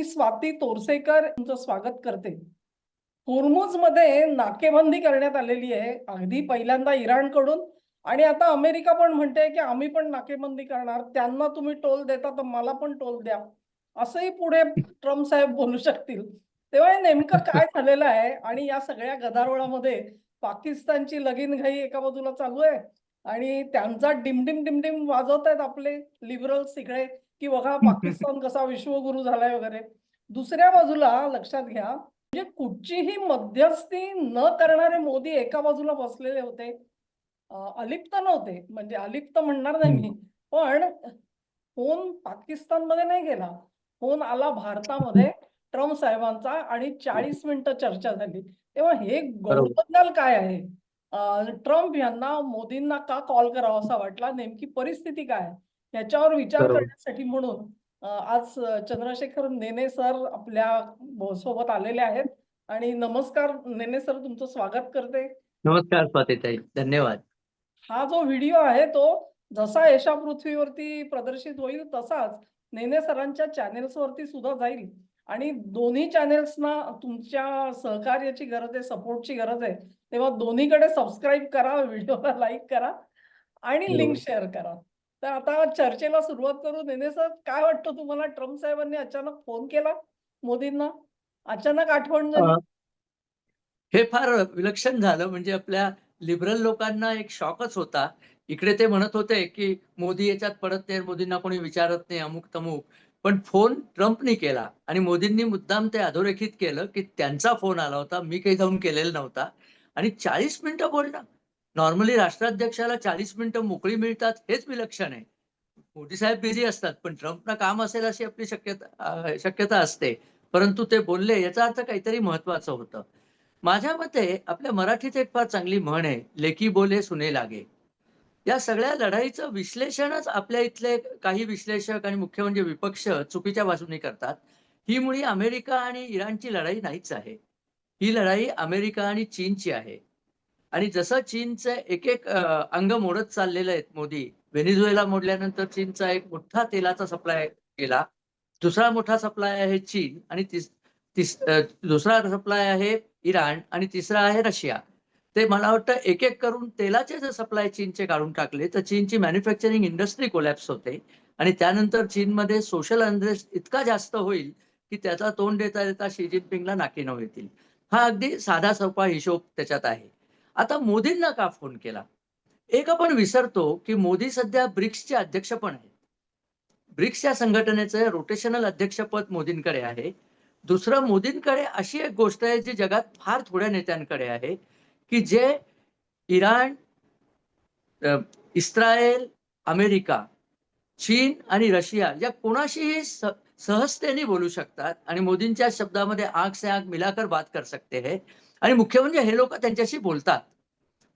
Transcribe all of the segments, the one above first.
स्वाती तोरसेकर तुमचं स्वागत करते. होर्मुझमध्ये नाकेबंदी करण्यात आलेली आहे. अगदी पहिल्यांदा इराणकडून आणि आता अमेरिका पण म्हणते की आम्ही पण नाकेबंदी करणार. त्यांना तुम्ही टोल देता तर मला पण टोल द्या. असंही पुढे ट्रम्प साहेब बोलू शकतील. तेव्हा हे नेमकं काय झालेलं आहे आणि या सगळ्या गदारोळामध्ये पाकिस्तानची लगीनघाई एका बाजूला चालू आहे आणि त्यांचा डिमडिम डिमडिम वाजवत आहेत आपले लिबरल्स तिकडे की बघा पाकिस्तान कसा विश्वगुरु झालाय वगैरे. दुसऱ्या बाजूला लक्षात घ्या म्हणजे कुठचीही मध्यस्थी न करणारे मोदी एका बाजूला बसलेले होते. अलिप्त नव्हते, म्हणजे अलिप्त म्हणणार नाही मी, पण फोन पाकिस्तानमध्ये नाही गेला. फोन आला भारतामध्ये ट्रम्प साहेबांचा आणि 40 मिनिटं चर्चा झाली. तेव्हा हे बरोबर. गौरबोद्गार काय आहे? ट्रम्प यांना मोदींना का कॉल करावा असा वाटला? नेमकी परिस्थिती काय आहे? याच्यावर विचार बरोबर. करण्यासाठी म्हणून आज चंद्रशेखर नेने सर आपल्या सोबत आलेले आहेत आणि नमस्कार नेने सर, तुमचं स्वागत करते. नमस्कार स्वातीताई, धन्यवाद. हा जो व्हिडिओ आहे तो जसा यशा पृथ्वीवरती प्रदर्शित होईल तसाच नेने सरांच्या चॅनेल्स वरती सुद्धा जाईल आणि दोन्ही चॅनेल्सना तुमच्या सहकार्याची गरज आहे, सपोर्टची गरज आहे. तेव्हा दोन्हीकडे सबस्क्राईब करा, व्हिडिओला लाईक करा आणि लिंक बरोबर. शेअर करा. तर आता चर्चेला सुरुवात करू. नेने सर, काय वाटतं तुम्हाला? ट्रम्प साहेबांनी अचानक फोन केला मोदींना, अचानक आठवण झाली. अ, हे फार विलक्षण झालं. म्हणजे आपल्या लिबरल लोकांना एक शॉकच होता. इकडे ते म्हणत होते, की मोदी याच्यात पडत नाही, मोदींना कोणी विचारत नाही, अमुक-तमुक. पण फोन ट्रम्पनी केला आणि मोदींनी मुद्दाम ते अधोरेखित केलं, की त्यांचा फोन आला होता. मी काही जाऊन केलेला नव्हता आणि 40 मिनिटं बोलणं. नॉर्मली राष्ट्राध्यक्षाला 40 मिनिटं मोकळी मिळतात, हेच विलक्षण आहे. मोदी साहेब बिझी असतात, पण ट्रम्पना काम असेल अशी आपली शक्यता असते. परंतु ते बोलले याचा अर्थ काहीतरी महत्वाचं होतं. माझ्या मते आपल्या मराठीत एक फार चांगली म्हण आहे, लेकी बोले सुने लागे. या सगळ्या लढाईचं विश्लेषणच आपल्या इथले काही विश्लेषक आणि मुख्य म्हणजे विपक्ष चुकीच्या बाजूने करतात. ही मुळी अमेरिका आणि इराणची लढाई नाहीच आहे. ही लढाई अमेरिका आणि चीनची आहे. आणि जसं चीनचे एक अंग मोडत चाललेले आहेत मोदी. व्हेनेझुएला मोडल्यानंतर चीनचा एक मोठा तेलाचा सप्लाय गेला. दुसरा मोठा सप्लाय आहे चीन आणि दुसरा सप्लाय आहे इराण आणि तिसरा आहे रशिया. ते मला वाटतं एक-एक करून तेलाचे जर सप्लाय चीनचे काढून टाकले, तर चीनची मॅन्युफॅक्चरिंग इंडस्ट्री कोलॅप्स होते आणि त्यानंतर चीनमध्ये सोशल अनरेस्ट इतका जास्त होईल, की त्याचा तोंड देता-देता शी जिनपिंगला नाकीनऊ येतील. हा अगदी साधा-सोपा हिशोब त्याच्यात आहे. आता मोदींना का फोन केला? एक आपण विसरतो, की मोदी सध्या ब्रिक्सचे अध्यक्ष पण आहेत. ब्रिक्स या संघटनेचं रोटेशनल अध्यक्षपद मोदींकडे आहे. दुसरं मोदींकडे अशी एक गोष्ट आहे, जी जगात फार थोड्या नेत्यांकडे आहे, की जे इराण, इस्रायल, अमेरिका, चीन आणि रशिया या कोणाशीही सहजतेने बोलू शकतात आणि मोदींच्या शब्दामध्ये आग से आग मिलाकर बात कर सकते हैं आणि मुख्य म्हणजे हे लोक त्यांच्याशी बोलतात.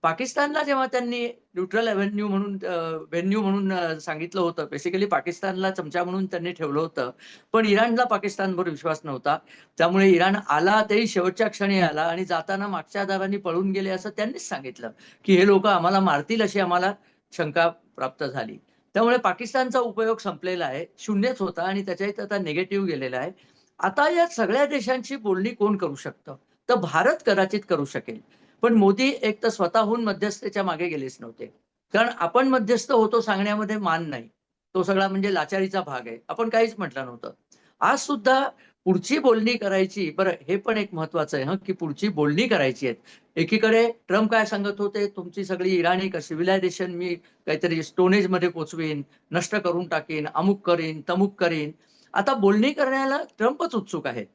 पाकिस्तानला जेव्हा त्यांनी न्यूट्रल व्हेन्यू म्हणून सांगितलं होतं. बेसिकली पाकिस्तानला चमचा म्हणून त्यांनी ठेवलं होतं. पण इराणला पाकिस्तानवर विश्वास नव्हता. त्यामुळे इराण आला तेही शेवटच्या क्षणी आला आणि जाताना मागच्या दारांनी पळून गेले असं त्यांनीच सांगितलं, की हे लोकं आम्हाला मारतील अशी आम्हाला शंका प्राप्त झाली. त्यामुळे पाकिस्तानचा उपयोग संपलेला आहे. शून्यच होता आणि त्याच्यात आता निगेटिव्ह गेलेला आहे. आता या सगळ्या देशांची बोलणी कोण करू शकतं? तर भारत कदाचित करू शकेल. पण मोदी एक तर स्वतःहून मध्यस्थेच्या मागे गेलेच नव्हते. कारण आपण मध्यस्थ होतो सांगण्यामध्ये मान नाही. तो सगळा म्हणजे लाचारीचा भाग आहे. आपण काहीच म्हटलं नव्हतं. आज सुद्धा पुढची बोलणी करायची. बरं, हे पण एक महत्वाचं आहे की पुढची बोलणी करायची आहे. एकीकडे ट्रम्प काय सांगत होते, तुमची सगळी इराणी सिव्हिलायझेशन मी काहीतरी स्टोन एजमध्ये पोहोचवीन, नष्ट करून टाकीन, अमुक करीन, तमुक करीन. आता बोलणी करण्याला ट्रम्पच उत्सुक आहेत.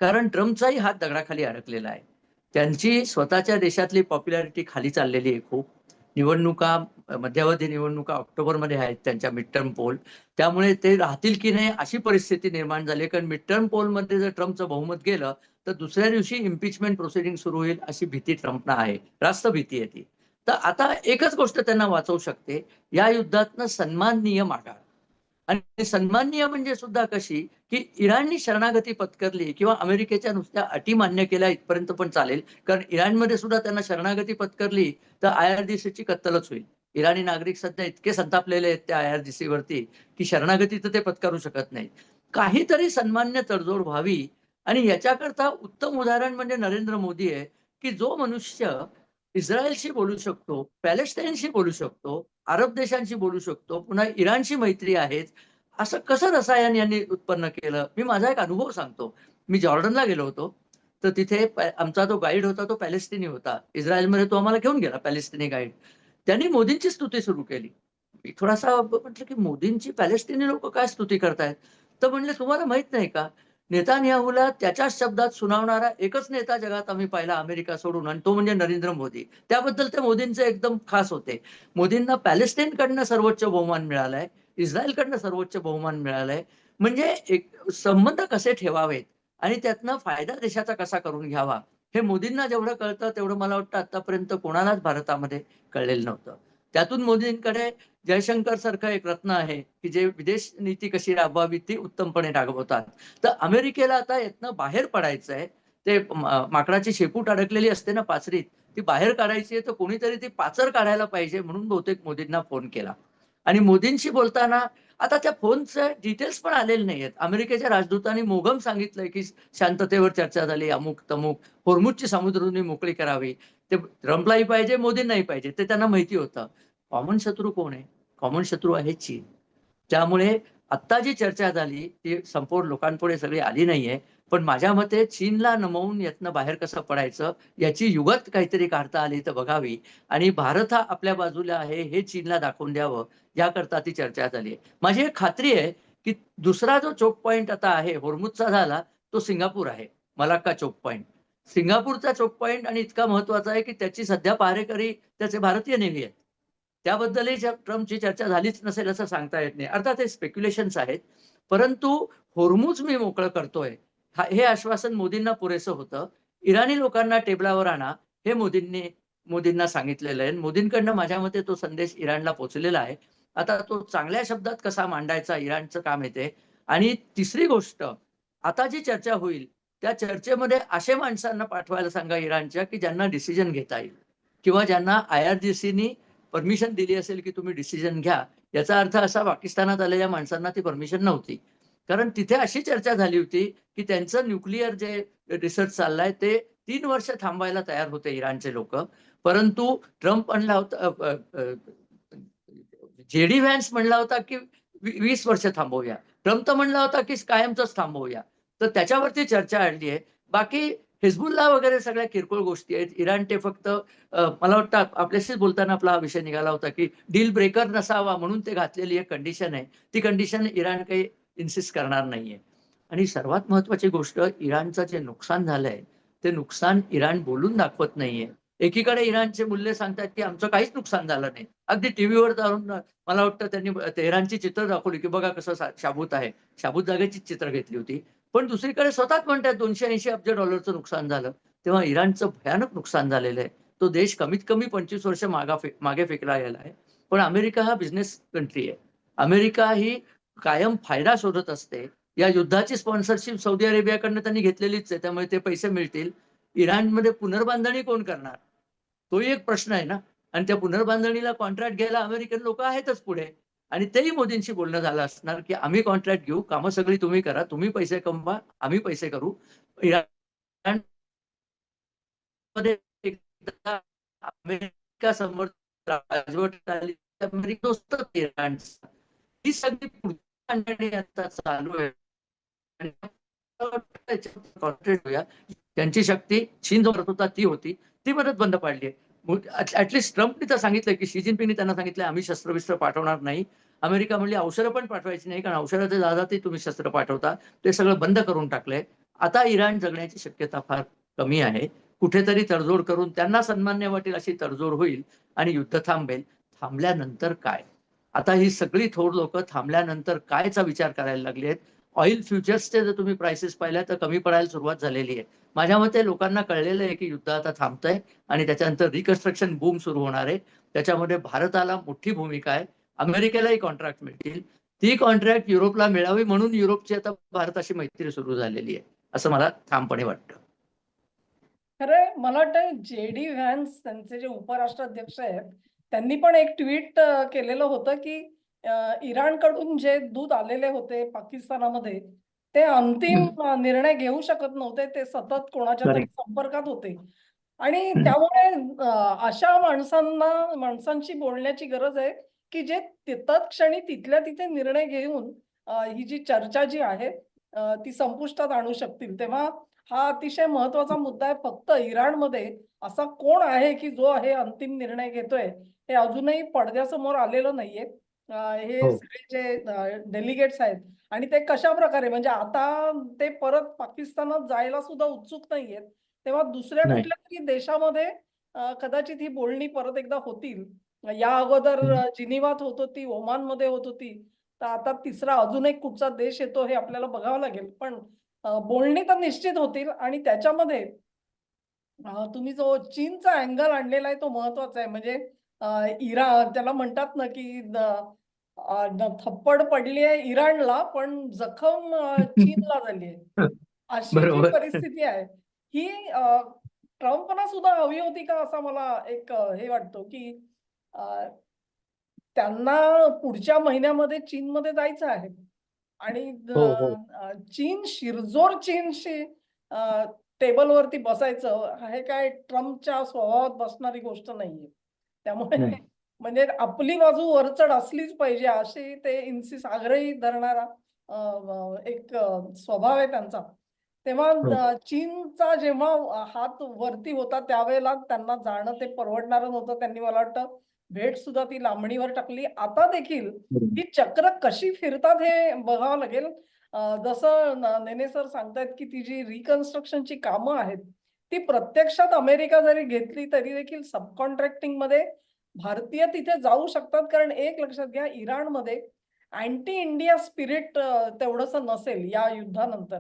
कारण ट्रम्पचाही हात दगडाखाली अडकलेला आहे. त्यांची स्वतःच्या देशातली पॉप्युलॅरिटी खाली चाललेली आहे खूप. निवडणुका, मध्यावधी निवडणुका ऑक्टोबरमध्ये आहेत त्यांच्या मिड टर्म पोल. त्यामुळे ते राहतील की नाही अशी परिस्थिती निर्माण झाली. कारण मिड टर्म पोलमध्ये जर ट्रम्पचं बहुमत गेलं, तर दुसऱ्या दिवशी इम्पीचमेंट प्रोसिडिंग सुरू होईल अशी भीती ट्रम्पना आहे. रास्त भीती आहे ती. तर आता एकच गोष्ट त्यांना वाचवू शकते, या युद्धातनं सन्माननीय माघार. आणि सन्माननीय म्हणजे सुद्धा कशी, की इराणनी शरणागती पत्करली किंवा अमेरिकेच्या नुसत्या अटी मान्य केल्या इथपर्यंत पण चालेल. कारण इराणमध्ये सुद्धा त्यांना शरणागती पत्करली तर IRGCची कत्तलच होईल. इराणी नागरिक सध्या इतके संतापलेले आहेत त्या IRGC वरती, की शरणागती तर ते पत्करू शकत नाहीत. काहीतरी सन्मान्य तडजोड व्हावी आणि याच्याकरता उत्तम उदाहरण म्हणजे नरेंद्र मोदी आहे, की जो मनुष्य इस्रायलशी बोलू शकतो, पॅलेस्टाईनशी बोलू शकतो, अरब देशांशी बोलू शकतो, पुन्हा इराणशी मैत्री आहेत. असं कसं रसायन यांनी उत्पन्न केलं? मी माझा एक अनुभव सांगतो. मी जॉर्डनला गेलो होतो. तर तिथे आमचा जो गाईड होता तो पॅलेस्टिनी होता. इस्रायलमध्ये तो आम्हाला घेऊन गेला पॅलेस्टिनी गाईड. त्यांनी मोदींची स्तुती सुरू केली. मी थोडासा म्हटलं, की मोदींची पॅलेस्टिनी लोकं काय स्तुती करतायत? तर म्हणले, "तुम्हाला माहीत नाही का? नेतान्याहूला त्याच्याच शब्दात सुनावणारा एकच नेता जगात आम्ही पाहिला अमेरिका सोडून आणि तो म्हणजे नरेंद्र मोदी." त्याबद्दल ते मोदींचे एकदम खास होते. मोदींना पॅलेस्टाईनकडनं सर्वोच्च बहुमान मिळालाय, इस्रायलकडनं सर्वोच्च बहुमान मिळालाय. म्हणजे एक संबंध कसे ठेवावेत आणि त्यातनं फायदा देशाचा कसा करून घ्यावा, हे मोदींना जेवढं कळतं तेवढं मला वाटतं आत्तापर्यंत कोणालाच भारतामध्ये कळलेलं नव्हतं. त्यातून मोदींकडे जयशंकर सारखं एक रत्न आहे, की जे विदेश नीती कशी राबवावी ती उत्तमपणे राबवतात. तर अमेरिकेला आता यातनं बाहेर पडायचं आहे. ते माकडाची शेपूट अडकलेली असते ना पाचरीत, ती बाहेर काढायची आहे, तर कोणीतरी ती पाचर काढायला पाहिजे म्हणून बहुतेक मोदींना फोन केला. आणि मोदींशी बोलताना आता त्या फोनचे डिटेल्स पण आलेले नाहीयेत. अमेरिकेच्या राजदूतांनी मोघम सांगितलंय, की शांततेवर चर्चा झाली, अमुक-तमुक, होर्मुझची सामुद्रधुनी मोकळी करावी. ते ट्रम्पलाही पाहिजे, मोदींनाही पाहिजे. ते त्यांना माहिती होतं. कॉमन शत्रू कोण आहे? कॉमन शत्रू आहे चीन. त्यामुळे आत्ता जी चर्चा झाली ती संपूर्ण लोकांपुढे सगळी आली नाहीये. पण माझ्या मते चीनला नमवून यातनं बाहेर कसं पडायचं याची युगत काहीतरी काढता आली तर बघावी आणि भारत हा आपल्या बाजूला आहे हे चीनला दाखवून द्यावं याकरता ती चर्चा झाली आहे. माझी एक खात्री आहे, की दुसरा जो चोक पॉइंट आता आहे होर्मुझचा झाला तो सिंगापूर आहे. Malacca choke point. सिंगापूरचा चोक पॉइंट आणि इतका महत्वाचा आहे, की त्याची सध्या पहारेकरी त्याचे भारतीय नेव्ही आहेत. त्याबद्दलही ट्रम्पची चर्चा झालीच नसेल असं सांगता येत नाही. अर्थात हे स्पेक्युलेशन्स आहेत. परंतु होर्मुझ मी मोकळं करतोय, हे आश्वासन मोदींना पुरेसं होतं. इराणी लोकांना टेबलावर आणा, हे मोदींना सांगितलेलं आहे. मोदींकडनं माझ्या मते तो संदेश इराणला पोहोचलेला आहे. आता तो चांगल्या शब्दात कसा मांडायचा इराणचं काम येते. आणि तिसरी गोष्ट, आता जी चर्चा होईल, त्या चर्चेमध्ये अशा माणसांना पाठवायला सांगा इराणच्या, की ज्यांना डिसिजन घेता येईल किंवा ज्यांना IRGCनी परमिशन दिली असेल, की तुम्ही डिसिजन घ्या. याचा अर्थ असा पाकिस्तानात आलेल्या माणसांना ती परमिशन नव्हती. कारण तिथे अशी चर्चा झाली होती, की त्यांचं न्यूक्लिअर जे रिसर्च चाललाय ते 3 वर्ष थांबवायला तयार होते इराणचे लोकं. परंतु ट्रम्प म्हणला होता जे-डी व्हॅन्स म्हणला होता, की 20 वर्ष थांबवूया. ट्रम्प तर म्हणला होता, की कायमचंच थांबवूया. तर त्याच्यावरती चर्चा अडली आहे. बाकी हिझबुल्लाह वगैरे सगळ्या किरकोळ गोष्टी आहेत. इराण ते फक्त मला वाटतं आपल्याशीच बोलताना आपला हा विषय निघाला होता, की डील ब्रेकर नसावा म्हणून ते घातलेली एक कंडिशन आहे. ती कंडिशन इराण काही इन्सिस्ट करणार नाहीये. आणि सर्वात महत्त्वाची गोष्ट इराणचं जे नुकसान झालंय, ते नुकसान इराण बोलून दाखवत नाहीये. एकीकडे इराणचे मूल्य सांगतात, की आमचं काहीच नुकसान झालं नाही. अगदी टीव्हीवर जाऊन मला वाटतं त्यांनी तेहरानची चित्र दाखवली, की बघा कसं शाबूत आहे. शाबूत जागेचीच चित्र घेतली होती. पण दुसरीकडे स्वतःच म्हणतात $280 अब्ज नुकसान झालं. तेव्हा इराणचं भयानक नुकसान झालेलं आहे. तो देश कमीत कमी 25 वर्ष मागे फेकला गेला आहे. पण अमेरिका हा बिझनेस कंट्री आहे. अमेरिका ही कायम फायदा शोधत असते. या युद्धाची स्पॉन्सरशिप सौदी अरेबियाकडनं त्यांनी घेतलेलीच आहे. त्यामुळे ते पैसे मिळतील. इराणमध्ये पुनर्बांधणी कोण करणार? तोही एक प्रश्न आहे ना. आणि त्या पुनर्बांधणीला कॉन्ट्रॅक्ट घ्यायला अमेरिकन लोकं आहेतच पुढे. आणि तेही मोदींशी बोलणं झालं असणार, की आम्ही कॉन्ट्रॅक्ट घेऊ, कामं सगळी तुम्ही करा, तुम्ही पैसे कमवा, आम्ही पैसे करू. इराणमध्ये एकदा अमेरिका समोर राजवट आली, अमेरिका दोस्तच इराणचा. ही सगळी पुढची मांडणी आता चालू आहे. आणि कॉन्ट्रॅक्ट घेऊया. त्यांची शक्ती चीन जो करत होता ती होती. ती मदत बंद पाडली आहे. ट्रम्पनी तर सांगितलंय, की शी जिनपिंगनी त्यांना सांगितलंय, आम्ही शस्त्र-बिस्त्र पाठवणार नाही. अमेरिका म्हणली औषधं पण पाठवायची नाही, कारण औषधाच्या जहाजातही तुम्ही शस्त्र पाठवता. ते सगळं बंद करून टाकलंय. आता इराण जगण्याची शक्यता फार कमी आहे. कुठेतरी तडजोड करून त्यांना सन्मान्य वाटेल अशी तडजोड होईल आणि युद्ध थांबेल. थांबल्यानंतर काय? आता ही सगळी थोर लोकं थांबल्यानंतर कायचा विचार करायला लागली आहेत. ऑइल फ्युचर्सचे जर तुम्ही प्राइसेस पाहिल्या तर कमी पडायला सुरुवात झालेली आहे. माझ्या मते लोकांना कळलेलं आहे, की युद्ध आता थांबतंय आणि त्याच्यानंतर रिकन्स्ट्रक्शन बूम सुरू होणार आहे. त्याच्यामध्ये भारताला मोठी भूमिका आहे. अमेरिकेलाही कॉन्ट्रॅक्ट मिळतील. ती कॉन्ट्रॅक्ट युरोपला मिळावी म्हणून युरोपची आता भारताशी मैत्री सुरू झालेली आहे. असं मला ठामपणे वाटतं. खरंय मला वाटतं जे-डी व्हॅन्स त्यांचे जे उपराष्ट्राध्यक्ष आहेत, त्यांनी पण एक ट्विट केलेलं होतं, की इराणकडून जे दूध आलेले होते पाकिस्तानामध्ये, ते अंतिम निर्णय घेऊ शकत नव्हते. ते सतत कोणाच्या तरी करेक्ट. संपर्कात होते. आणि त्यामुळे अशा माणसांशी बोलण्याची गरज आहे, की जे तत्क्षणी तिथल्या तिथे निर्णय घेऊन ही जी चर्चा जी आहे ती संपुष्टात आणू शकतील. तेव्हा हा अतिशय महत्त्वाचा मुद्दा आहे. फक्त इराणमध्ये असा कोण आहे, की जो हे अंतिम निर्णय घेतोय, हे अजूनही पडद्यासमोर आलेलं नाहीये. हे हो. सगळे जे डेलिगेट्स आहेत आणि ते कशाप्रकारे म्हणजे आता ते परत पाकिस्तानात जायला सुद्धा उत्सुक नाहीयेत. तेव्हा दुसऱ्या नाही. कुठल्यातरी देशामध्ये कदाचित ही बोलणी परत एकदा होतील. या अगोदर जिनिव्हात होत होती, ओमानमध्ये होत होती. तर आता तिसरा अजून एक कुठचा देश येतो हे आपल्याला बघावं लागेल. पण बोलणी तर निश्चित होतील आणि त्याच्यामध्ये तुम्ही जो चीनचा अँगल आणलेला आहे तो महत्वाचा आहे. म्हणजे त्याला म्हणतात ना, की थप्पड पडली आहे इराणला, पण जखम चीनला झाली आहे. अशी जी बरोबर. परिस्थिती आहे, ही ट्रम्पना सुद्धा हवी होती का असा मला एक हे वाटतो, की अ, त्यांना पुढच्या महिन्यामध्ये चीनमध्ये जायचं आहे आणि हो, हो. शिरजोर चीनशी टेबलवरती बसायचं हे काय ट्रम्पच्या स्वभावात बसणारी गोष्ट नाहीये. त्यामुळे नाही. म्हणजे आपली बाजू वरचढ असलीच पाहिजे अशी ते आग्रही धरणारा एक स्वभाव आहे त्यांचा. तेव्हा हो. चीनचा जेव्हा हात वरती होता त्यावेळेला त्यांना जाणं ते परवडणारं नव्हतं. त्यांनी मला वाटतं भेट सुद्धा ती लांबणीवर टाकली. आता देखील बरोबर. ही चक्र कशी फिरतात हे बघावं लागेल. जसं नेने सर सांगतायत, की ती जी रिकन्स्ट्रक्शनची कामं आहेत, ती प्रत्यक्षात अमेरिका जरी घेतली तरी देखील सब कॉन्ट्रॅक्टिंगमध्ये भारतीय तिथे जाऊ शकतात. कारण एक लक्षात घ्या इराणमध्ये अँटी इंडिया स्पिरिट तेवढंसं नसेल या युद्धानंतर.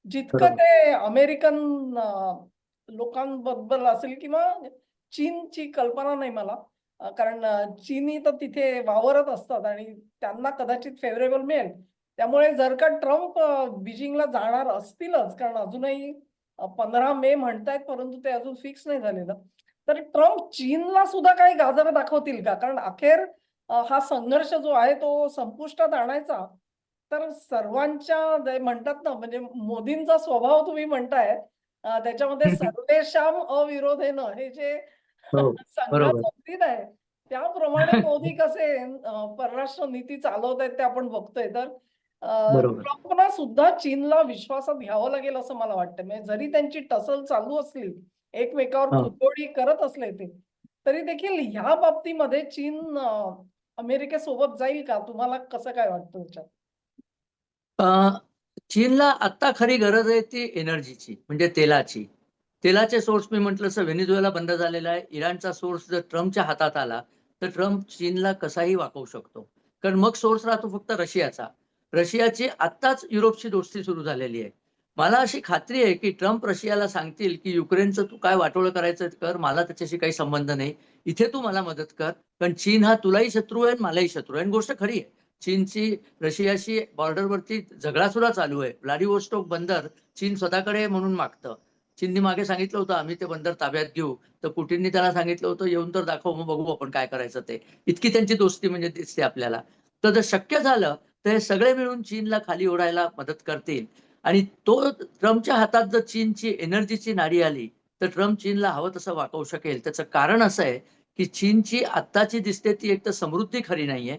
जितकं बरोबर. ते अमेरिकन लोकांबद्दल असेल किंवा चीनची कल्पना नाही मला. कारण चीनी तर तिथे वावरत असतात आणि त्यांना कदाचित फेव्हरेबल मिळेल. त्यामुळे जर का ट्रम्प बीजिंगला जाणार असतीलच, कारण अजूनही 15 मे म्हणतायत, परंतु ते अजून फिक्स नाही झालेलं. तर ट्रम्प चीनला सुद्धा काही गाजर दाखवतील का? कारण अखेर हा संघर्ष जो आहे तो संपुष्टात आणायचा. तर सर्वांच्या म्हणतात ना, म्हणजे मोदींचा स्वभाव तुम्ही म्हणताय त्याच्यामध्ये सर्वेषां अविरोधेनं हे जे हो. बरोबर. संघाचं ब्रीद आहे, त्याप्रमाणे मोदी कसे परराष्ट्र नीती चालवतायत ते आपण बघतोय. तर बरोबर. ट्रम्पना सुद्धा चीनला विश्वासात घ्यावं लागेल असं मला वाटतं. म्हणजे जरी त्यांची टसल चालू असली, एकमेकावर हां. कुरघोडी करत असले ते, तरी देखील ह्या बाबतीमध्ये चीन अमेरिकेसोबत जाईल का? तुम्हाला कसं काय वाटतं त्याच्यात? अ, चीनला आत्ता खरी गरज आहे ती एनर्जीची, म्हणजे तेलाची. तेलाचे सोर्स मी म्हटलं तसं व्हेनेझुएला बंद झालेला आहे. इराणचा सोर्स जर ट्रम्पच्या हातात आला, तर ट्रम्प चीनला कसाही वाकवू शकतो. कारण मग सोर्स राहतो फक्त रशियाचा. रशियाची आत्ताच युरोपशी दोस्ती सुरू झालेली आहे. मला अशी खात्री आहे, की ट्रम्प रशियाला सांगतील, की युक्रेनचं तू काय वाटोळं करायचं कर, मला त्याच्याशी काही संबंध नाही. इथे तू मला मदत कर. कारण चीन हा तुलाही शत्रू आहे, मलाही शत्रू आहे. आणि गोष्ट खरी आहे. चीनची रशियाशी बॉर्डरवरती झगडासुद्धा चालू आहे. व्लादिवोस्टोक बंदर चीन स्वतःकडे म्हणून मागतं. चीननी मागे सांगितलं होतं, आम्ही ते बंदर ताब्यात घेऊ. तर पुटिननी त्याला सांगितलं होतं, येऊन तर दाखव, मग बघू आपण काय करायचं ते. इतकी त्यांची दोस्ती म्हणजे दिसते आपल्याला. तर जर शक्य झालं, तर हे सगळे मिळून चीनला खाली ओढायला मदत करतील. आणि तो ट्रम्पच्या हातात जर चीनची एनर्जीची नाडी आली, तर ट्रम्प चीनला हवं तसं वाकवू शकेल. त्याचं कारण असं आहे, की चीनची आत्ताची दिसते ती एक तर समृद्धी खरी नाहीये.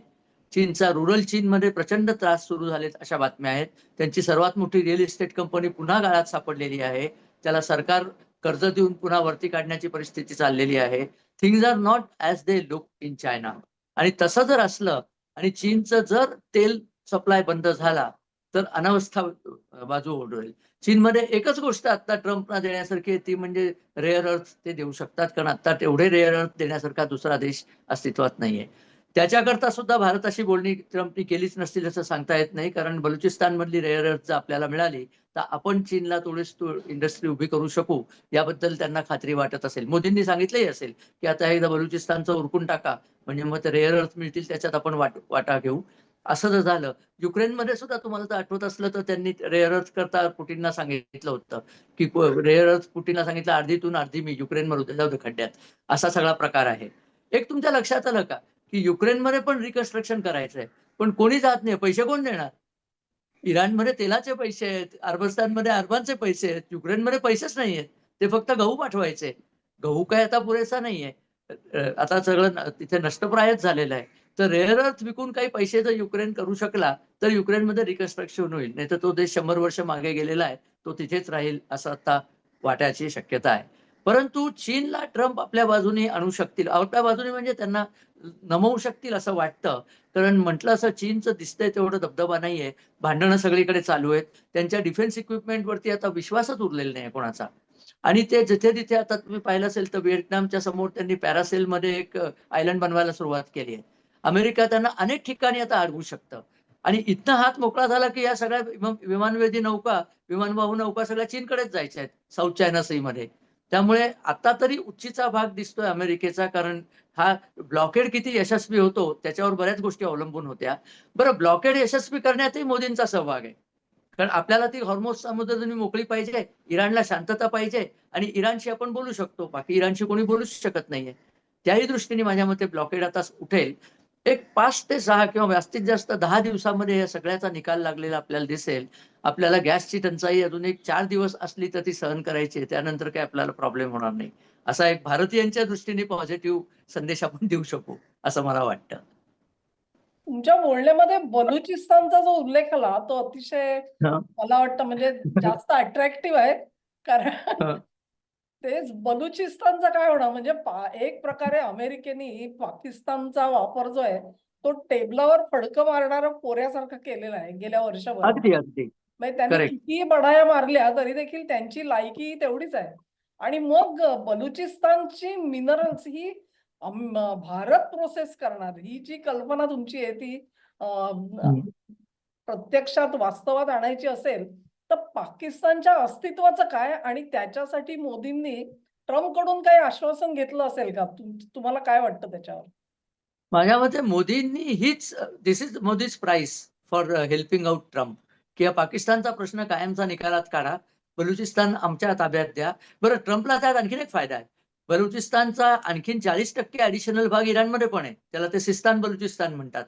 चीनचा रुरल चीनमध्ये प्रचंड त्रास सुरू झालेत अशा बातम्या आहेत. त्यांची सर्वात मोठी रिअल इस्टेट कंपनी पुन्हा गाळात सापडलेली आहे. त्याला सरकार कर्ज देऊन पुन्हा वरती काढण्याची परिस्थिती चाललेली आहे. Things are not as they look in China. आणि तसं जर असलं आणि चीनचं जर तेल सप्लाय बंद झाला, तर अनवस्था बाजू ओढवेल. चीनमध्ये एकच गोष्ट आता ट्रम्पला देण्यासारखी आहे ती म्हणजे रेअर अर्थ ते देऊ शकतात. कारण आता तेवढे रेअर अर्थ देण्यासारखा दुसरा देश अस्तित्वात नाहीये. त्याच्याकरता सुद्धा भारताशी बोलणी ट्रम्पनी केलीच नसतील असं सांगता येत नाही. कारण बलुचिस्तानमधली रेअर अर्थ जर आपल्याला मिळाली, तर आपण चीनला थोडीशी इंडस्ट्री उभी करू शकू, याबद्दल त्यांना खात्री वाटत असेल. मोदींनी सांगितलंही असेल, की आता एकदा बलुचिस्तानचं उरकून टाका, म्हणजे मग ते रेअर अर्थ मिळतील त्याच्यात आपण वाटा घेऊ. असं जर झालं, युक्रेनमध्ये सुद्धा तुम्हाला जर आठवत असलं तर त्यांनी रेअर अर्थ करता पुटिनला सांगितलं होतं, की रेअर अर्थ पुटिनला सांगितलं अर्धीतून अर्धी मी युक्रेनमध्ये जाऊ दे खड्ड्यात. असा सगळा प्रकार आहे. एक तुमच्या लक्षात आलं का, की युक्रेनमध्ये पण रिकन्स्ट्रक्शन करायचंय. पण कोणी जात नाही. पैसे कोण देणार? इराणमध्ये तेलाचे पैसे आहेत, अरबस्तानमध्ये अरबांचे पैसे आहेत, युक्रेनमध्ये पैसेच नाही आहेत. ते फक्त गहू पाठवायचे. गहू काय आता पुरेसा नाहीये. आता सगळं तिथे नष्टप्रायच झालेलं आहे. तर रेअर अर्थ विकून काही पैसे जर युक्रेन करू शकला, तर युक्रेनमध्ये रिकन्स्ट्रक्शन होईल. नाहीतर तो देश 100 वर्ष मागे गेलेला आहे. तो तिथेच राहील असं आता वाटायची शक्यता आहे. परंतु चीनला ट्रम्प आपल्या बाजूने आणू शकतील. आपल्या बाजूने म्हणजे त्यांना नमवू शकतील असं वाटतं. कारण म्हटलं असं चीनचं दिसतंय तेवढं दबदबा नाहीये. भांडणं सगळीकडे चालू आहेत. त्यांच्या डिफेन्स इक्विपमेंटवरती आता विश्वासच उरलेला नाही कोणाचा. आणि ते जिथे-तिथे आता तुम्ही पाहिलं असेल तर व्हिएतनामच्या समोर त्यांनी पॅरासेलमध्ये एक आयलंड बनवायला सुरुवात केली आहे. अमेरिका त्यांना अनेक ठिकाणी आता अडवू शकतं. आणि इथनं हात मोकळा झाला की या सगळ्या विमानवेधी नौका, विमानवाहू नौका सगळ्या चीनकडेच जायच्या आहेत साऊथ चायना सीमध्ये. त्यामुळे आता तरी उच्चीचा भाग दिसतोय अमेरिकेचा, कारण हा ब्लॉकेड किती यशस्वी होतो त्याच्यावर बऱ्याच गोष्टी अवलंबून होत्या. बरं, ब्लॉकेड यशस्वी करण्यातही मोदींचा सहभाग आहे. कारण आपल्याला ती हॉर्मोझ समुद्रधुनी मोकळी पाहिजे, इराणला शांतता पाहिजे आणि इराणशी आपण बोलू शकतो. बाकी इराणशी कोणी बोलूच शकत नाहीये. त्याही दृष्टीने माझ्या मते ब्लॉकेड आता उठेल. एक 5 ते 6 किंवा जास्तीत जास्त 10 दिवसामध्ये या सगळ्याचा निकाल लागलेला आपल्याला दिसेल. आपल्याला गॅसची टंचाई अजून एक 4 दिवस असली तर ती सहन करायची आहे. त्यानंतर काही आपल्याला प्रॉब्लेम होणार नाही. असा एक भारतीयांच्या दृष्टीने पॉझिटिव्ह संदेश आपण देऊ शकू, असं मला वाटतं. तुमच्या बोलण्यामध्ये बलुचिस्तानचा जो उल्लेख आला तो अतिशय हां. मला वाटतं म्हणजे जास्त अट्रॅक्टिव्ह आहे. कारण हां. तेच बलुचिस्तानचं काय होणार म्हणजे एक प्रकारे अमेरिकेने पाकिस्तानचा वापर जो आहे तो टेबलावर फडकं मारणारा पोऱ्यासारखं केलेला आहे गेल्या वर्षभरात. अगदी, अगदी. म्हणजे त्यांनी करेक्ट. कितीही बढाया मारल्या तरी देखील त्यांची लायकी तेवढीच आहे. आणि मग बलुचिस्तानची मिनरल्स ही भारत प्रोसेस करणार ही जी कल्पना तुमची आहे ती प्रत्यक्षात वास्तवात आणायची असेल तर पाकिस्तानच्या अस्तित्वाचं काय आणि त्याच्यासाठी मोदींनी ट्रम्प कडून काही आश्वासन घेतलं असेल का? तुम्हाला काय वाटतं त्याच्यावर? माझ्या मते मोदींनी हीच this is Modi's price for helping out Trump, की या पाकिस्तानचा प्रश्न कायमचा निकालात काढा. बलुचिस्तान आमच्या ताब्यात द्या. बरं, ट्रम्पला त्यात आणखीन एक फायदा आहे. बलुचिस्तानचा आणखीन 40% ॲडिशनल भाग इराणमध्ये पण आहे. त्याला ते सिस्तान बलुचिस्तान म्हणतात.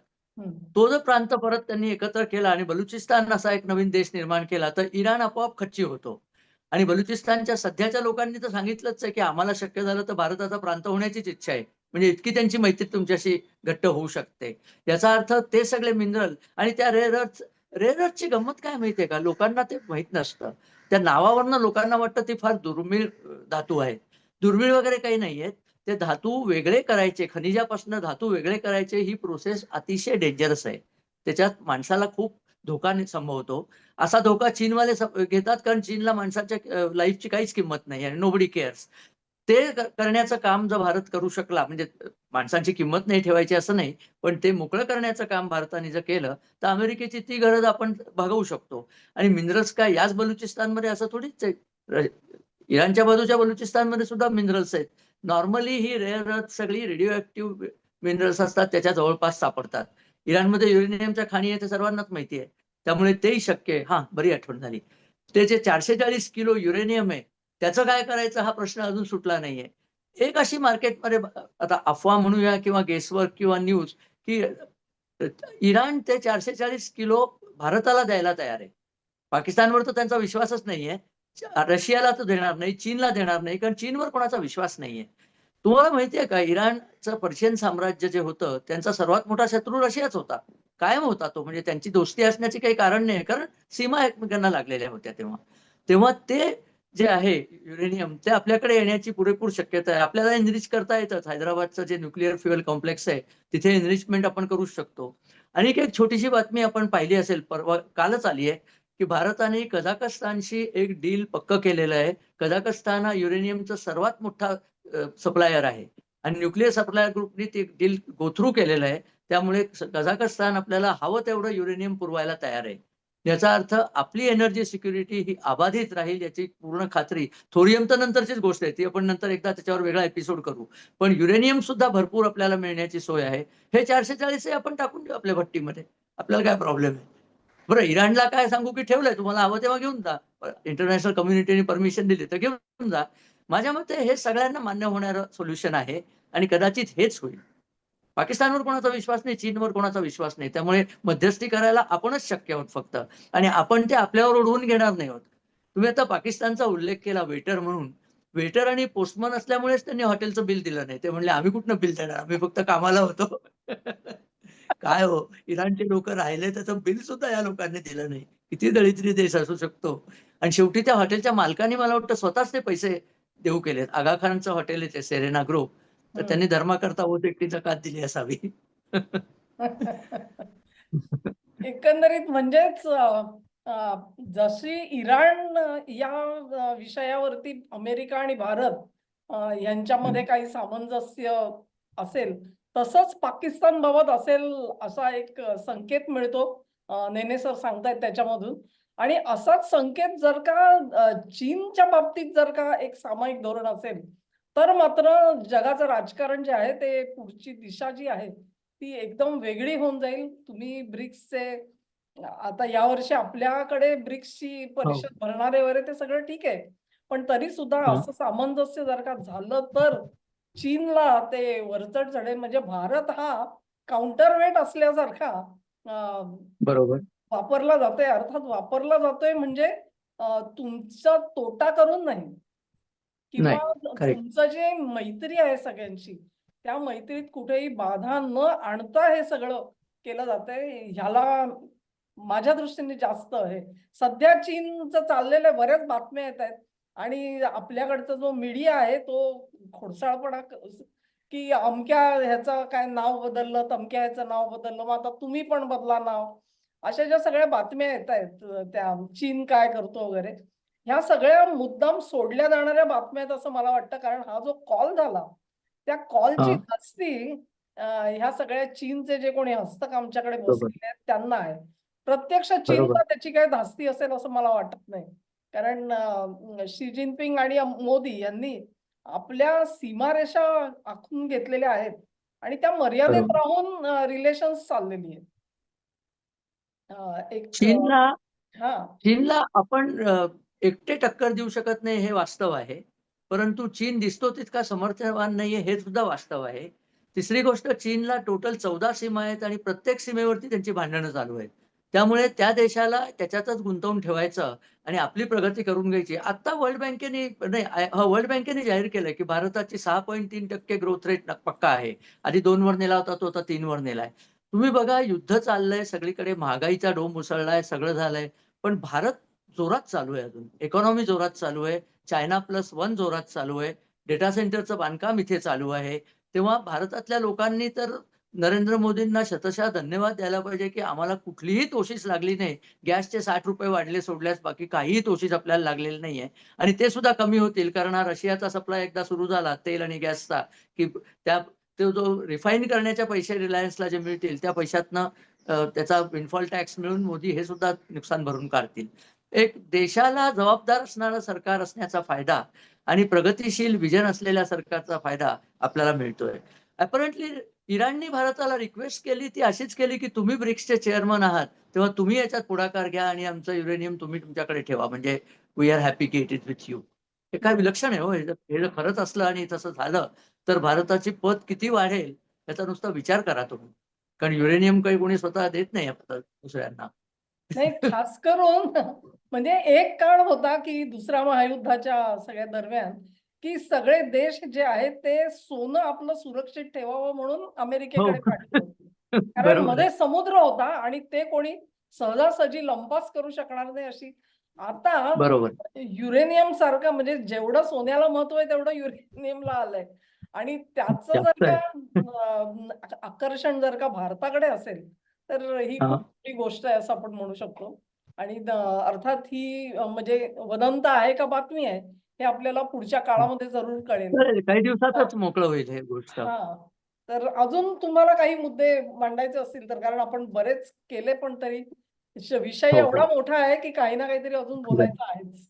तो जर प्रांत परत त्यांनी एकत्र केला आणि बलुचिस्तान असा एक नवीन देश निर्माण केला, तर इराण आपोआप खच्ची होतो. आणि बलुचिस्तानच्या सध्याच्या लोकांनी तर सांगितलंच आहे, की आम्हाला शक्य झालं तर भारताचा प्रांत होण्याचीच इच्छा आहे. म्हणजे इतकी त्यांची मैत्री तुमच्याशी घट्ट होऊ शकते. याचा अर्थ ते सगळे मिनरल आणि त्या रेअर अर्थची गंमत काय माहितीये का? लोकांना ते माहीत नसतं. त्या नावावरनं लोकांना वाटतं ती फार दुर्मिळ धातू आहे. दुर्मिळ वगैरे काही नाहीयेत. ते धातू वेगळे करायचे, खनिजापासून धातू वेगळे करायचे ही प्रोसेस अतिशय डेंजरस आहे. त्याच्यात माणसाला खूप धोका संभवतो. असा धोका चीनवाले घेतात, कारण चीनला माणसाच्या लाईफची काहीच किंमत नाही आणि नोबडी केअर्स. ते करण्याचं काम जर भारत करू शकला, म्हणजे माणसांची किंमत नाही ठेवायची असं नाही, पण ते मोकळं करण्याचं काम भारताने जर केलं, तर अमेरिकेची ती गरज आपण भागवू शकतो. आणि मिनरल्स काय याच बलुचिस्तानमध्ये असं थोडीच आहे. इराणच्या बाजूच्या बलुचिस्तानमध्ये सुद्धा मिनरल्स आहेत. नॉर्मली ही रेअर अर्थ सगळी रेडिओ ऍक्टिव्ह मिनरल्स असतात, त्याच्या जवळपास सापडतात. इराणमध्ये युरेनियमच्या खाणी आहे ते सर्वांनाच माहिती आहे. त्यामुळे तेही शक्य आहे. हां, बरी आठवण झाली. ते जे 440 किलो युरेनियम आहे, त्याचं काय करायचं हा प्रश्न अजून सुटला नाहीये. एक अशी मार्केटमध्ये आता अफवा म्हणूया किंवा गेसवर्क किंवा न्यूज, की इराण ते 440 किलो भारताला द्यायला तयार आहे. पाकिस्तानवर तर त्यांचा विश्वासच नाहीये. रशियाला तर देणार नाही, चीनला देणार नाही, कारण चीनवर कोणाचा विश्वास नाहीये. तुम्हाला माहितीये का, इराणचं पर्शियन साम्राज्य जे होतं, त्यांचा सर्वात मोठा शत्रू रशियाच होता. कायम होता तो. म्हणजे त्यांची दोस्ती असण्याचे काही कारण नाही, कारण सीमा एकमेकांना लागलेल्या होत्या तेव्हा. तेव्हा ते जे आहे युरेनियम, ते आपल्याकडे येण्याची पुरेपूर शक्यता आहे. आपल्याला एनरिच करता येतच. हैदराबादचं जे न्यूक्लिअर फ्युएल कॉम्प्लेक्स आहे, तिथे एनरिचमेंट आपण करू शकतो. आणि एक छोटीशी बातमी आपण पाहिली असेल, परवा कालच आली आहे, की भारताने कझाकस्तानशी एक डील पक्कं केलेलं आहे. कझाकस्तान हा युरेनियमचा सर्वात मोठा सप्लायर आहे आणि न्यूक्लिअर सप्लायर ग्रुपने ते डील गो थ्रू केलेलं आहे. त्यामुळे कझाकस्तान आपल्याला हवं तेवढं युरेनियम पुरवायला तयार आहे. याचा अर्थ आपली एनर्जी सिक्युरिटी ही अबाधित राहील याची पूर्ण खात्री. थोरियम तर नंतरचीच गोष्ट आहे, ती आपण नंतर एकदा त्याच्यावर वेगळा एपिसोड करू. पण युरेनियम सुद्धा भरपूर आपल्याला मिळण्याची सोय आहे. हे 440 आपण टाकून देऊ आपल्या भट्टीमध्ये. आपल्याला काय प्रॉब्लेम आहे? बरं, इराणला काय सांगू, की ठेवलंय तुम्हाला हवं तेव्हा घेऊन जा. इंटरनॅशनल कम्युनिटीने परमिशन दिली तर घेऊन जा. माझ्या मते हे सगळ्यांना मान्य होणारं सोल्युशन आहे आणि कदाचित हेच होईल. पाकिस्तानवर कोणाचा विश्वास नाही, चीनवर कोणाचा विश्वास नाही. त्यामुळे मध्यस्थी करायला आपणच शक्य आहोत फक्त. आणि आपण ते आपल्यावर ओढवून घेणार नाही आहोत. तुम्ही आता पाकिस्तानचा उल्लेख केला वेटर म्हणून. वेटर आणि पोस्टमन असल्यामुळेच त्यांनी हॉटेलचं बिल दिलं नाही. ते म्हणले, "आम्ही कुठनं बिल देणार? आम्ही फक्त कामाला होतो." काय हो, इराणचे लोकं राहिले त्याचं बिल सुद्धा या लोकांनी दिलं नाही. किती दरिद्री देश असू शकतो. आणि शेवटी त्या हॉटेलच्या मालकाने मला वाटतं स्वतःच ते पैसे देऊ केलेत. आगा खानचं हॉटेल आहे ते सेरेना ग्रो. तर हम्म. त्यांनी धर्माकरता होत एकटी जकात दिली असावी. एकंदरीत म्हणजेच अ, जशी इराण या विषयावरती अमेरिका आणि भारत यांच्यामध्ये काही सामंजस्य असेल, तसंच पाकिस्तान बाबत असेल असा एक संकेत मिळतो. नेने सर सांगतायत त्याच्यामधून. आणि असाच संकेत जर का चीनच्या बाबतीत जर का एक सामायिक धोरण असेल, तर मात्र जगाचं राजकारण जे आहे ते पुढची दिशा जी आहे ती एकदम वेगळी होऊन जाईल. तुम्ही ब्रिक्सचे आता यावर्षी आपल्याकडे ब्रिक्सची हो. परिषद भरणार आहे वगैरे ते सगळं ठीक आहे. पण तरी सुद्धा हां. असं सामंजस्य जर का झालं तर चीनला ते वरचढ चढेल. म्हणजे भारत हा काउंटरवेट असल्यासारखा बरोबर. वापरला जातोय. अर्थात वापरला जातोय म्हणजे तुमचा तोटा करून नाही. किंवा नाही. करेक्ट. तुमचं जे मैत्री आहे सगळ्यांची, त्या मैत्रीत कुठेही बाधा न आणता हे सगळं केलं जातंय. ह्याला माझ्या दृष्टीने जास्त आहे. सध्या चीनचं चाललेलं आहे, बऱ्याच बातम्या येतायत आणि आपल्याकडचा जो मीडिया आहे तो खोडसाळपणा की अमक्या ह्याचं काय नाव बदललं, तमक्या ह्याचं नाव बदललं, मग आता तुम्ही पण बदला नाव. अशा ज्या सगळ्या बातम्या येतायत त्या चीन काय करतो वगैरे, ह्या सगळ्या मुद्दाम सोडल्या जाणाऱ्या बातम्या आहेत असं मला वाटतं. कारण हा जो कॉल झाला, त्या कॉलची हां. धास्ती ह्या सगळ्या चीनचे जे कोणी हस्तक आमच्याकडे बरोबर. बसलेले आहेत त्यांना आहे. प्रत्यक्ष बरोबर. चीनला त्याची काही धास्ती असेल असं मला वाटत नाही. कारण शी जिनपिंग आणि मोदी यांनी आपल्या सीमारेषा आखून घेतलेल्या आहेत आणि त्या मर्यादेत बरोबर. राहून रिलेशन्स चाललेली आहेत. एक चीनला हां. चीनला आपण एकटे टक्कर देऊ शकत नाही हे वास्तव आहे. परंतु चीन दिसतो तितका समर्थवान नाहीये हे सुद्धा वास्तव आहे. तिसरी गोष्ट चीनला टोटल 14 सीमा आहेत आणि प्रत्येक सीमेवरती त्यांची भांडणं चालू आहेत. त्यामुळे त्या देशाला त्याच्यातच गुंतवून ठेवायचं आणि आपली प्रगती करून घ्यायची. आता वर्ल्ड बँकेने नाही वर्ल्ड बँकेने जाहीर केलंय, की भारताची 6.3% ग्रोथ रेट पक्का आहे. आधी 2 वर नेला होता, तो आता 3 वर नेलाय. तुम्ही बघा युद्ध चाललंय, सगळीकडे महागाईचा डोंब उसळलाय, सगळं झालंय. पण भारत जोरात चालू आहे अजून. इकॉनॉमी जोरात चालू आहे. चायना प्लस वन जोरात चालू आहे. डेटा सेंटरचं बांधकाम इथे चालू आहे. तेव्हा भारतातल्या लोकांनी तर नरेंद्र मोदींना शतशः धन्यवाद द्यायला पाहिजे, की आम्हाला कुठलीही तोशीच लागली नाही. गॅसचे ₹60 वाढले सोडल्यास बाकी काहीही तोशीच आपल्याला लागलेली नाहीये. आणि ते सुद्धा कमी होतील कारण हा रशियाचा सप्लाय एकदा सुरू झाला तेल आणि गॅसचा, की त्या तो जो रिफाईन करण्याचे पैसे रिलायन्सला जे मिळतील त्या पैशातनं त्याचा विंडफॉल टॅक्स मिळून मोदी हे सुद्धा नुकसान भरून काढतील. एक देशाला जबाबदार असणारं सरकार असण्याचा फायदा आणि प्रगतिशील व्हिजन असलेल्या सरकारचा फायदा आपल्याला मिळतोय. अपॅरंटली इराणनी भारताला रिक्वेस्ट केली ती अशीच केली, की तुम्ही ब्रिक्सचे चेअरमन आहात, तेव्हा तुम्ही याच्यात पुढाकार घ्या आणि आमचं युरेनियम तुम्ही तुमच्याकडे ठेवा. म्हणजे वी आर हॅपी की इट इज विथ यू. हे काय विलक्षण आहे हो. हे जर खरंच असलं आणि तसं झालं, तर भारताची पत किती वाढेल याचा नुसता विचार करा तुम्ही. कारण युरेनियम काही कोणी स्वतः देत नाही आता दुसऱ्यांना. नाही, खास करून म्हणजे एक काळ होता, की दुसऱ्या महायुद्धाच्या सगळ्या दरम्यान, की सगळे देश जे आहेत ते सोनं आपलं सुरक्षित ठेवावं म्हणून हो. अमेरिकेकडे पाठवलं होतं. कारण बरोबर आहे. मध्ये समुद्र होता आणि ते कोणी सहजासहजी लंपास करू शकणार नाही अशी. आता बरोबर. युरेनियम सारखं म्हणजे जेवढं सोन्याला महत्व आहे तेवढं युरेनियमला आलंय आणि त्याचं जर जास्त का आहे. आकर्षण जर का भारताकडे असेल, तर ही खूप हां. मोठी गोष्ट आहे असं आपण म्हणू शकतो. आणि अर्थात ही म्हणजे वदंत आहे का बातमी आहे, हे आपल्याला पुढच्या काळामध्ये जरूर कळेल. कळेल काही हां, दिवसातच मोकळं होईल हे गोष्ट. हां. तर अजून तुम्हाला काही मुद्दे मांडायचे असतील तर कारण आपण बरेच केले पण तरी विषय हो, एवढा हो. मोठा आहे, की काही ना काहीतरी अजून खरंय. बोलायचं आहेच.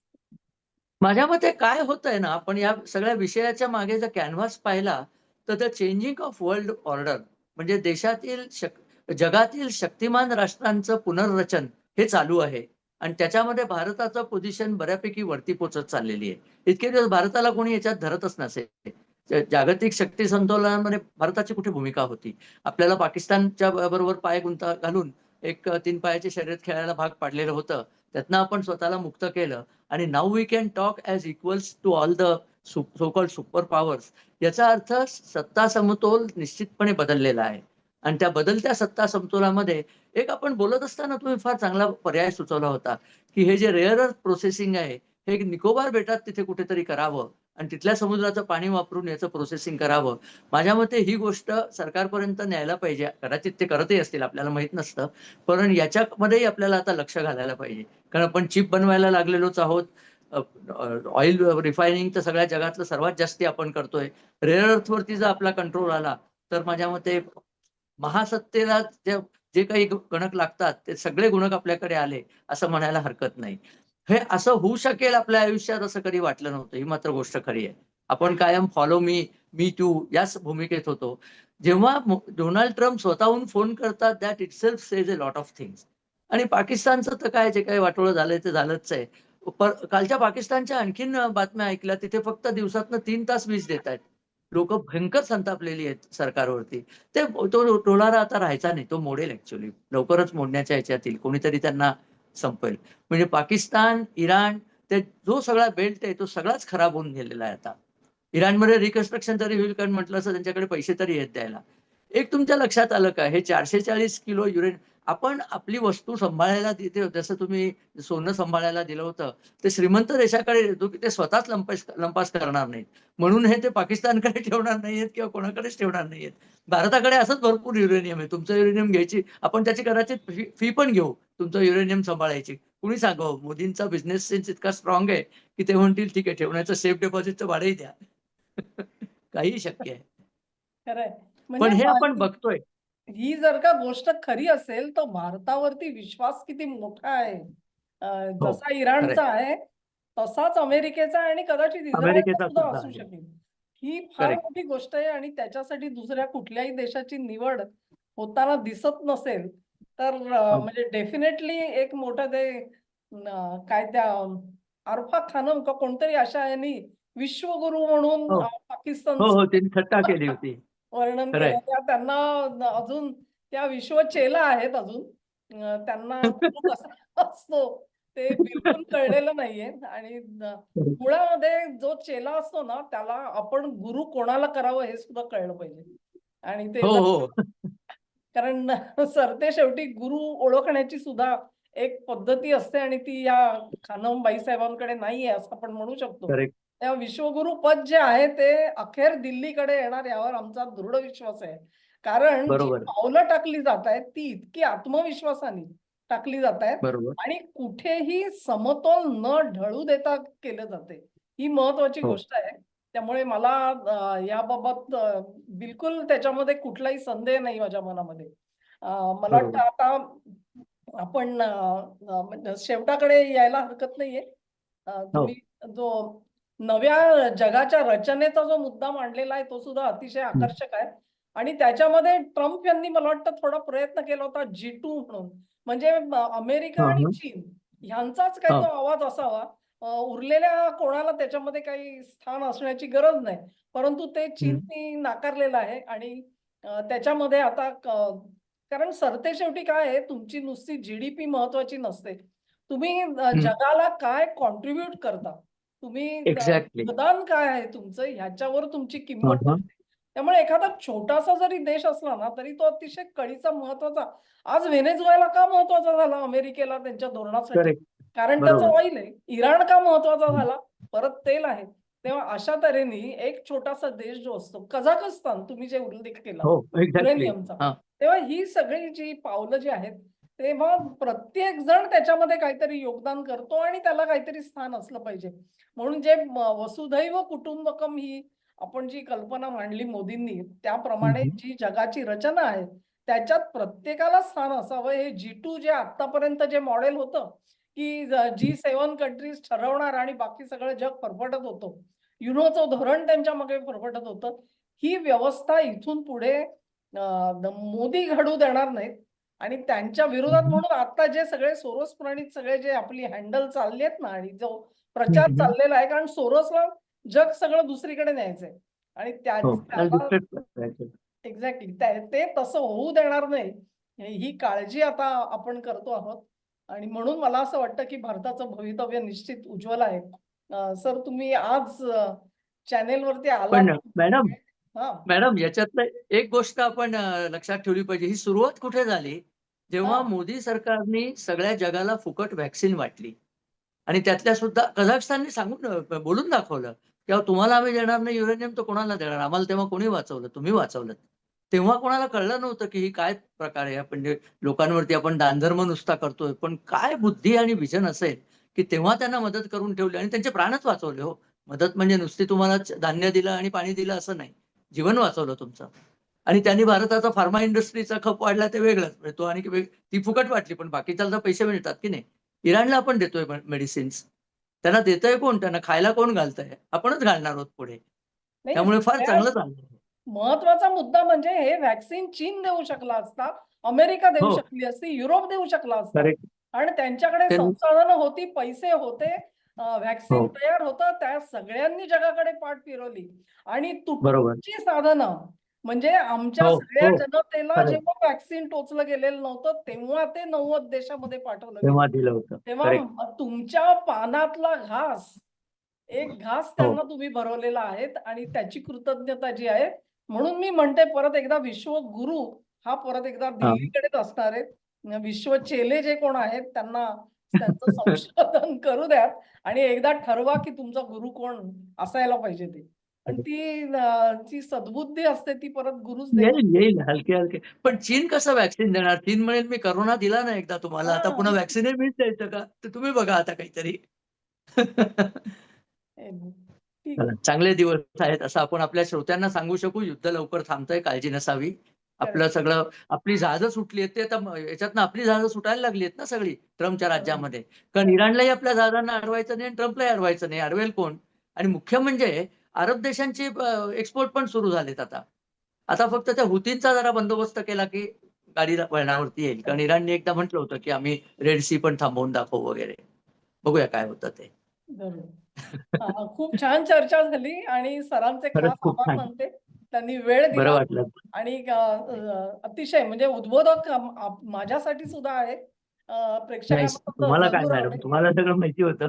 माझ्या मते काय होतंय ना, आपण या सगळ्या विषयाच्या मागे जर कॅनव्हास पाहिला, तर the changing of world order म्हणजे देशातील जगातील शक्तिमान राष्ट्रांचं पुनर्रचन हे चालू आहे आणि त्याच्यामध्ये भारताचं पोझिशन बऱ्यापैकी वरती पोहोचत चाललेली आहे. इतके दिवस भारताला कोणी याच्यात धरतच नसे. जागतिक शक्ती संतुलनामध्ये भारताची कुठे भूमिका होती? आपल्याला पाकिस्तानच्या बरोबर पाय घालून एक 3 पायाची शर्यत खेळायला भाग पाडलेलं होतं. त्यातनं आपण स्वतःला मुक्त केलं आणि now we can talk as equals to all the so called superpowers. याचा अर्थ सत्ता समतोल निश्चितपणे बदललेला आहे आणि त्या बदलत्या सत्ता समतोलामध्ये एक आपण बोलत असताना तुम्ही फार चांगला पर्याय सुचवला होता, की हे जे रेअर अर्थ प्रोसेसिंग आहे, हे निकोबार बेटात तिथे कुठेतरी करावं आणि तिथल्या समुद्राचं पाणी वापरून याचं प्रोसेसिंग करावं. माझ्या मते ही गोष्ट सरकारपर्यंत न्यायला पाहिजे. कदाचित ते करतही असतील, आपल्याला माहीत नसतं. पण याच्यामध्येही आपल्याला आता लक्ष घालायला पाहिजे. कारण आपण चिप बनवायला लागलेलोच आहोत. ऑइल रिफायनिंग तर सगळ्या जगातलं सर्वात जास्ती आपण करतोय. रेअर अर्थवरती जर आपला कंट्रोल आला, तर माझ्या मते महासत्तेला जे काही गणक लागतात, ते सगळे गुणक आपल्याकडे आले, असं म्हणायला हरकत नाही. हे असं होऊ शकेल आपल्या आयुष्यात असं कधी वाटलं नव्हतं. ही मात्र गोष्ट खरी आहे. आपण कायम फॉलो मी, मी टू याच भूमिकेत होतो. जेव्हा डोनाल्ड ट्रम्प स्वतःहून फोन करतात, that itself says a lot of things. आणि पाकिस्तानचं तर काय, जे काही वाटोळं झालंय ते झालंच आहे. कालच्या पाकिस्तानच्या आणखीन बातम्या ऐकल्या, तिथे फक्त दिवसातनं 3 तास वीज देतायत. लोकं भयंकर संतापलेली आहेत सरकारवरती. तो डोलारा आता राहायचा नाही. तो मोडेल ॲक्चुअली. लवकरच मोडण्याच्या ह्याच्यात येईल. कोणीतरी त्यांना संपवेल. म्हणजे पाकिस्तान, इराण, ते जो सगळा बेल्ट आहे, तो सगळाच खराब होऊन गेलेला आहे आता. इराणमध्ये रिकन्स्ट्रक्शन तरी होईल, कारण म्हटलं असं त्यांच्याकडे पैसे तरी आहेत द्यायला. एक तुमच्या लक्षात आलं का, हे 440 किलो आपण आपली वस्तू सांभाळायला तिथे जसं तुम्ही सोनं सांभाळायला दिलं होतं, ते श्रीमंत देशाकडे देतो, की ते स्वतःच लंपास करणार नाहीत. म्हणून हे ते पाकिस्तानकडे ठेवणार नाहीयेत किंवा कोणाकडेच ठेवणार नाहीयेत. भारताकडे असंच भरपूर युरेनियम आहे. तुमचं युरेनियम घ्यायची, आपण त्याची कदाचित फी पण घेऊ, तुमचं युरेनियम सांभाळायची. कुणी सांगावं, मोदींचा बिझनेस सेन्स इतका स्ट्रॉंग आहे, की ते म्हणतील ठीक आहे, ठेवण्याचं सेफ डिपॉझिटचं भाडंही द्या. काहीही शक्य आहे. खरंय. पण म्हणजे हे आपण बघतोय. ही जर का गोष्ट खरी असेल, तर भारतावरती विश्वास किती मोठा आहे. हो, जसा खरंय. इराणचा आहे, तसाच अमेरिकेचा आणि कदाचित इस्रायलचा अमेरिकेचा सुद्धा सुद्धा असू आहे. शकेल. ही फार करेक्ट. मोठी गोष्ट आहे आणि त्याच्यासाठी दुसऱ्या कुठल्याही देशाची निवड होताना दिसत नसेल, तर म्हणजे डेफिनेटली एक मोठं ते काय त्या अरफात खानम का कोणतरी अशा यांनी विश्वगुरु म्हणून हो. हो, पाकिस्तानचं हो. त्यांनी थट्टा केली होती. वर्णन केलं. खरंय. त्यांना अजून त्या विश्वचेला आहेत अजून. त्यांना गुरु कसा असतो ते बिलकुल कळलेलं नाहीये आणि मुळामध्ये जो चेला असतो ना, त्याला आपण गुरु कोणाला करावं हे सुद्धा कळलं पाहिजे. आणि ते हो, हो. कारण सरते शेवटी गुरु ओळखण्याची सुद्धा एक पद्धती असते आणि ती या खानम बाईसाहेबांकडे नाहीये असं आपण म्हणू शकतो. करेक्ट. त्या विश्वगुरु पद जे आहे ते अखेर दिल्लीकडे येणार यावर आमचा दृढ विश्वास आहे. कारण जी बरोबर, पावलं टाकली जातायत ती इतकी आत्मविश्वासाने टाकली जातायत बरोबर. आणि कुठेही समतोल न ढळू देता केलं जाते. ही महत्वाची हो. गोष्ट आहे. त्यामुळे मला याबाबत बिलकुल त्याच्यामध्ये कुठलाही संदेह नाही माझ्या मनामध्ये. मला वाटतं बरोबर. आता आपण म्हणजे शेवटाकडे यायला हरकत नाहीये. हो. तुम्ही जो नव्या जगाच्या रचनेचा जो मुद्दा मांडलेला आहे, तो सुद्धा अतिशय हं. आकर्षक आहे. आणि त्याच्यामध्ये ट्रम्प यांनी मला वाटतं थोडा प्रयत्न केला होता G2 म्हणून. म्हणजे अमेरिका हां, आणि हां. चीन ह्यांचाच काही तो हां. आवाज असावा. उरलेल्या कोणाला त्याच्यामध्ये काही स्थान असण्याची गरज नाही. परंतु ते हं. चीननी नाकारलेलं आहे आणि त्याच्यामध्ये आता कारण सरतेशेवटी काय आहे, तुमची नुसती जी-डी-पी महत्वाची नसते. तुम्ही हं. जगाला काय कॉन्ट्रिब्यूट करता? तुम्ही एक्झॅक्टली. योगदान काय आहे तुमचं ह्याच्यावर तुमची हां, किंमत हां. ठरते. त्यामुळे एखादा छोटासा जरी देश असला ना, तरी तो अतिशय कळीचा महत्वाचा आज व्हेनेझुएला का महत्वाचा झाला अमेरिकेला त्यांच्या धोरणासाठी? करेक्ट. कारण त्याचं बरोबर. ऑइल आहे. इराण का महत्वाचा हं. झाला? परत तेल आहे. तेव्हा अशा तऱ्हेने एक छोटासा देश जो असतो, कझाकस्तान तुम्ही जे उल्लेख केला हो, एक्झॅक्टली. युरेनियमचा. हां. तेव्हा ही सगळी जी पावलं जी आहेत, तेव्हा प्रत्येक जण त्याच्यामध्ये काहीतरी योगदान करतो आणि त्याला काहीतरी स्थान असलं पाहिजे. म्हणून जे वसुधैव कुटुंबकम ही आपण जी कल्पना मांडली मोदींनी, हं, त्याप्रमाणे हं. जी जगाची रचना आहे, त्याच्यात प्रत्येकाला स्थान असावं. हे G2 जे आत्तापर्यंत जे मॉडेल होतं, की G7 कंट्रीज ठरवणार आणि बाकी सगळं जग फरफटत होतं. युनोचं धोरण त्यांच्या मागे फरफटत होतं. ही व्यवस्था इथून पुढे मोदी घडू देणार नाहीत आणि त्यांच्या हं, विरोधात हं. म्हणून आता जे सगळे सोरोस प्रणीत सगळे जे आपली हँडल चालली आहेत ना आणि जो हं, प्रचार हं. चाललेला आहे कारण सोरोसला जग सगळं दुसरीकडे न्यायचंय. आणि हो, त्याला त्याला डिक्टेट करायचं. एक्झॅक्टली ते तसं होऊ देणार नाही ही काळजी आता आपण करतो आहोत आणि म्हणून मला असं वाटतं की भारताचं भवितव्य निश्चित उज्ज्वल आहे. सर तुम्ही आज चॅनेलवरती आलात. पण मॅडम हा मॅडम याच्यातलं एक गोष्ट आपण लक्षात ठेवली पाहिजे. ही सुरुवात कुठे झाली? हा जेव्हा मोदी सरकारने सगळ्या जगाला फुकट व्हॅक्सिन वाटली आणि त्यातल्या सुद्धा कझाकस्तानने सांगून बोलून दाखवलं, की "अहो तुम्हाला आम्ही देणार नाही युरेनियम तर कोणाला देणार? आम्हाला तेव्हा कोणी वाचवलं? तुम्ही वाचवलंत." तेव्हा कोणाला कळलं नव्हतं, की ही काय प्रकार आहे? म्हणजे लोकांवरती आपण दानधर्म नुसता करतोय. पण काय बुद्धी आणि विजन असेल, की तेव्हा त्यांना मदत करून ठेवली आणि त्यांचे प्राणच वाचवले हो. मदत म्हणजे नुसती तुम्हाला धान्य दिलं आणि पाणी दिलं असं नाही. जीवन वाचवलं तुमचं. आणि त्यांनी भारताचा फार्मा इंडस्ट्रीचा खप वाढला ते वेगळंच. म्हणजे तो आणि ती फुकट वाटली, पण बाकीच्याला तर पैसे मिळतात की नाही? इराणला आपण देतोय मेडिसिन्स. त्यांना देतंय कोण? त्यांना खायला कोण घालतंय? आपणच घालणार आहोत पुढे. नाही त्यामुळे फार सगळ्यात चांगलं चाललंय. महत्वाचा मुद्दा म्हणजे हे व्हॅक्सिन चीन देऊ शकला असता, अमेरिका देऊ हो, शकली असती, युरोप देऊ शकला असता. करेक्ट. आणि त्यांच्याकडे ते संसाधनं होती, पैसे होते, हो, व्हॅक्सिन तयार होतं. त्या सगळ्यांनी जगाकडे पाठ फिरवली आणि बरोबर. तुटपुंजी साधनं म्हणजे आमच्या हो, सगळ्या हो. जनतेला करेक्ट. जेव्हा व्हॅक्सिन टोचलं गेलेलं नव्हतं, तेव्हा ते 90 देशामध्ये पाठवलं गेलं. तेव्हा दिलं होतं. तेव्हा करेक्ट. तुमच्या पानातला घास, एक घास हो. त्यांना तुम्ही भरवलेला आहे आणि त्याची कृतज्ञता जी आहे म्हणून मी म्हणते परत एकदा विश्वगुरु हा परत एकदा हां. दिल्लीकडेच असणार आहे. विश्व चेले जे कोण आहेत त्यांना त्यांचं संशोधन करू द्यात आणि एकदा ठरवा की तुमचा गुरु कोण असायला पाहिजे ते. आणि ती सद्बुद्धी असते ती परत गुरुच देत येईल, येईल. हलके-हलके. पण चीन कसं व्हॅक्सिन देणार? चीन म्हणेल, "मी कोरोना दिला ना एकदा तुम्हाला, आता पुन्हा हां. व्हॅक्सिनही मीच द्यायचं का?" तर तुम्ही बघा आता काहीतरी. ठीक चला, चांगले दिवस आहेत असं आपण आपल्या श्रोत्यांना सांगू शकू. युद्ध लवकर थांबतंय, काळजी नसावी. आपलं करेक्ट. सगळं आपली जहाजं सुटली आहेत, ते आता याच्यातनं आपली जहाजं सुटायला लागली आहेत ना सगळी ट्रम्पच्या बरोबर. राज्यामध्ये. कारण इराणलाही आपल्या जहाजांना अडवायचं नाही आणि ट्रम्पलाही अडवायचं नाही. अडवेल कोण? आणि मुख्य म्हणजे अरब देशांचे एक्सपोर्ट पण सुरू झालेत आता. आता फक्त त्या हुतींचा जरा बंदोबस्त केला, की गाडी वळणावरती येईल. कारण इराणने एकदा म्हटलं होतं, की आम्ही रेड सी पण थांबवून दाखवू वगैरे. बघूया काय होतं ते. बरोबर. खूप छान चर्चा झाली आणि सरांचे खरंच खास खूप आभार छान. मानते. त्यांनी वेळ बरं दिला वाटलं. आणि अतिशय म्हणजे उद्बोधक माझ्यासाठी सुद्धा आहे. नाही, प्रेक्षकांना तुम्हाला काय जरूर मॅडम, आवडेल. तुम्हाला सगळं माहिती होतं.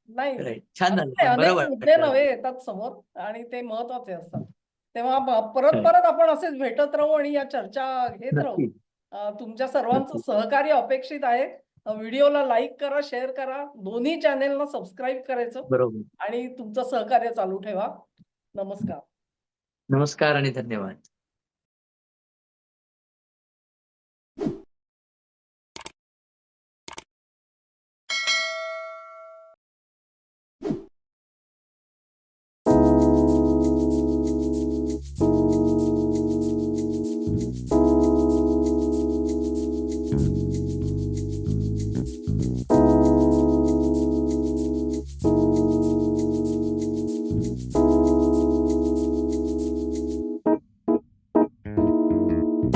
नाही, राइट. छान असं झालं, नाही पण बरं अनेक मुद्दे वाटलं. नवे येतात समोर आणि ते महत्वाचे असतात. तेव्हा परत करेक्ट. परत आपण असेच भेटत राहू आणि या चर्चा घेत राहू. नक्की, तुमच्या सर्वांचं नक्की. सहकार्य अपेक्षित आहे. व्हिडिओला लाईक करा, शेअर करा. दोन्ही चॅनेलला सबस्क्राईब करायचं बरोबर. आणि तुमचं सहकार्य चालू ठेवा. नमस्कार. नमस्कार आणि धन्यवाद.